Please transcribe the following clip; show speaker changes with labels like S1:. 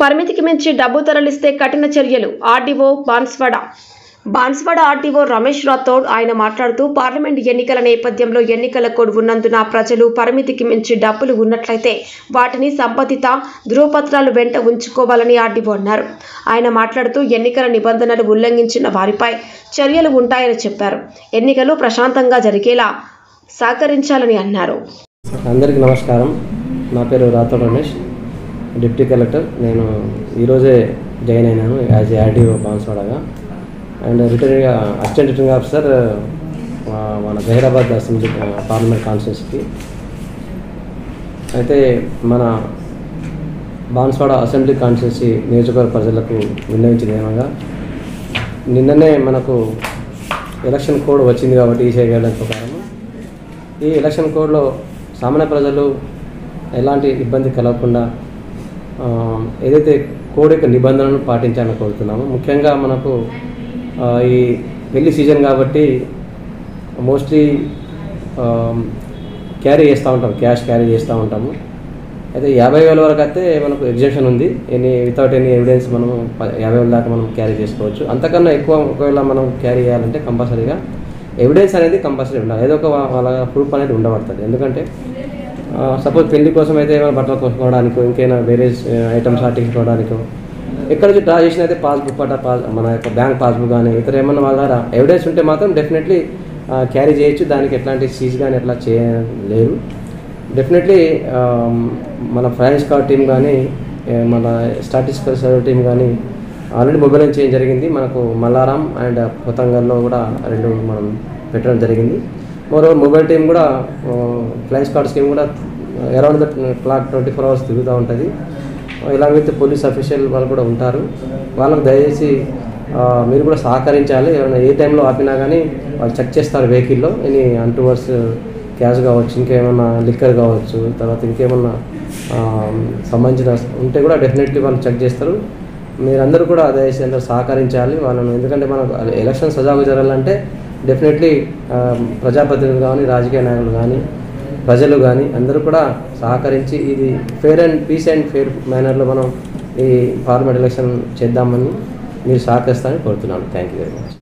S1: పరిమితికి మించి డబ్బు తరలిస్తే కఠిన చర్యలు. ఆర్డీఓ బాన్స్వాడ ఆర్డీఓ రమేష్ రాథోడ్ ఆయన మాట్లాడుతూ పార్లమెంట్ ఎన్నికల నేపథ్యంలో ఎన్నికల కోడ్ ఉన్నందున ప్రజలు పరిమితికి మించి డబ్బులు ఉన్నట్లయితే వాటిని సంబంధిత ధృవపత్రాలు వెంట ఉంచుకోవాలని ఆర్డీఓ అన్నారు. ఆయన మాట్లాడుతూ ఎన్నికల నిబంధనలు ఉల్లంఘించిన వారిపై చర్యలు ఉంటాయని చెప్పారు. ఎన్నికలు ప్రశాంతంగా జరిగేలా సహకరించాలని అన్నారు.
S2: అందరికీ నమస్కారం. నా పేరు రాథోడ్ రమేష్, డిప్యూటీ కలెక్టర్. నేను ఈరోజే జాయిన్ అయినాను యాజ్ ఆర్డీఓ బాన్స్వాడగా. అండ్ అసిస్టెంట్ రిటర్నింగ్ ఆఫీసర్ మన జహీరాబాద్ అసెంబ్లీ పార్లమెంట్ కాన్స్టిట్యూన్సీకి. అయితే మన బాన్స్వాడ అసెంబ్లీ కాన్స్టిట్యూన్సీ నియోజకవర్గ ప్రజలకు విన్నవించిన విధంగా నిన్ననే మనకు ఎలక్షన్ కోడ్ వచ్చింది కాబట్టి ఈ గైడ్లైన్స్ ప్రకారం ఈ ఎలక్షన్ కోడ్లో సామాన్య ప్రజలు ఎలాంటి ఇబ్బంది కలగకుండా ఏదైతే కోడ్ యొక్క నిబంధనలను పాటించాలని కోరుతున్నాము. ముఖ్యంగా మనకు ఈ పెళ్లి సీజన్ కాబట్టి మోస్ట్లీ క్యారీ చేస్తూ ఉంటాం, క్యాష్ క్యారీ చేస్తూ ఉంటాము. అయితే 50,000 వరకు అయితే మనకు ఎగ్జెప్షన్ ఉంది. వితౌట్ ఎనీ ఎవిడెన్స్ మనము 50,000 దాకా మనం క్యారీ చేసుకోవచ్చు. అంతకన్నా ఎక్కువ ఒకవేళ మనం క్యారీ చేయాలంటే కంపల్సరీగా ఎవిడెన్స్ అనేది కంపల్సరీ ఉండాలి. ఏదో ఒక వాళ్ళ ప్రూఫ్ అనేది ఉండబడుతుంది. ఎందుకంటే సపోజ్ పెళ్లి కోసం అయితే బట్టలు కొనుక్కోవడానికో ఇంకైనా వేరే ఐటమ్స్ ఆర్టించుకోవడానికో ఎక్కడ నుంచి డ్రా చేసిన అయితే పాస్బుక్ మన యొక్క బ్యాంక్ పాస్బుక్ కానీ ఇతర ఏమన్నా వాళ్ళ ద్వారా ఎవిడెన్స్ ఉంటే మాత్రం డెఫినెట్లీ క్యారీ చేయొచ్చు. దానికి ఎట్లాంటి సీజ్ కానీ ఎట్లా చేయలేరు. డెఫినెట్లీ మన ఫైనాన్స్ కార్డ్ టీం కానీ మన స్టాటిస్టికల్ సర్వే టీం కానీ ఆల్రెడీ మొబైల్ చేయడం జరిగింది. మనకు మల్లారం అండ్ కొత్తంగల్లో కూడా 2 మనం పెట్టడం జరిగింది. మరోవర్ మొబైల్ టీం కూడా ఫ్లైయింగ్ స్క్వాడ్ స్కీమ్ కూడా అరౌండ్ ద క్లాక్ 24 hours తిరుగుతూ ఉంటుంది. ఇలాగైతే పోలీస్ అఫీషియల్ వాళ్ళు కూడా ఉంటారు. వాళ్ళకు దయచేసి మీరు కూడా సహకరించాలి. ఎవరైనా ఏ టైంలో ఆపినా కానీ వాళ్ళు చెక్ చేస్తారు వెహికల్లో ఎనీ అన్టువర్స్ క్యాష్ కావచ్చు, ఇంకేమన్నా లిక్కర్ కావచ్చు, తర్వాత ఇంకేమన్నా సంబంధించిన ఉంటే కూడా డెఫినెట్లీ వాళ్ళు చెక్ చేస్తారు. మీరందరూ కూడా దయచేసి అందరూ సహకరించాలి వాళ్ళను. ఎందుకంటే మనకు ఎలక్షన్ సజావుగా జరగాలంటే డెఫినెట్లీ ప్రజాప్రతినిధులు కానీ రాజకీయ నాయకులు కానీ ప్రజలు కానీ అందరూ కూడా సహకరించి ఇది పీస్ అండ్ ఫెయిర్ మేనర్లో మనం ఈ పార్లమెంట్ ఎలక్షన్ చేద్దామని మీరు సహకరిస్తారని కోరుతున్నాను. Thank you very much.